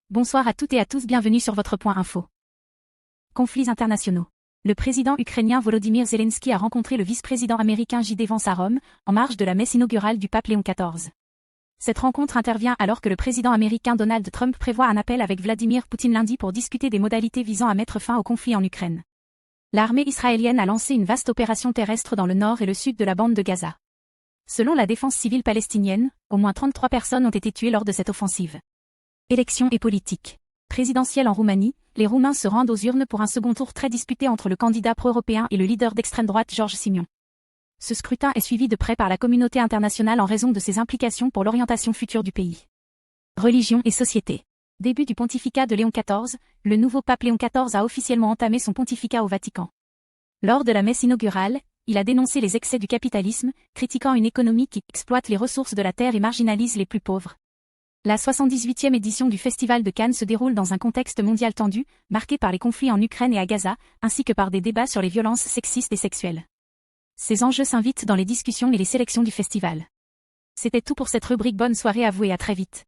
Bonsoir à toutes et à tous, bienvenue sur votre point info. Conflits internationaux. Le président ukrainien Volodymyr Zelensky a rencontré le vice-président américain J.D. Vance à Rome, en marge de la messe inaugurale du pape Léon XIV. Cette rencontre intervient alors que le président américain Donald Trump prévoit un appel avec Vladimir Poutine lundi pour discuter des modalités visant à mettre fin au conflit en Ukraine. L'armée israélienne a lancé une vaste opération terrestre dans le nord et le sud de la bande de Gaza. Selon la défense civile palestinienne, au moins 33 personnes ont été tuées lors de cette offensive. Élections et politique. Présidentielle en Roumanie, les Roumains se rendent aux urnes pour un second tour très disputé entre le candidat pro-européen et le leader d'extrême droite George Simion. Ce scrutin est suivi de près par la communauté internationale en raison de ses implications pour l'orientation future du pays. Religion et société. Début du pontificat de Léon XIV, le nouveau pape Léon XIV a officiellement entamé son pontificat au Vatican. Lors de la messe inaugurale, il a dénoncé les excès du capitalisme, critiquant une économie qui exploite les ressources de la terre et marginalise les plus pauvres. La 78e édition du Festival de Cannes se déroule dans un contexte mondial tendu, marqué par les conflits en Ukraine et à Gaza, ainsi que par des débats sur les violences sexistes et sexuelles. Ces enjeux s'invitent dans les discussions et les sélections du festival. C'était tout pour cette rubrique. Bonne soirée à vous et à très vite.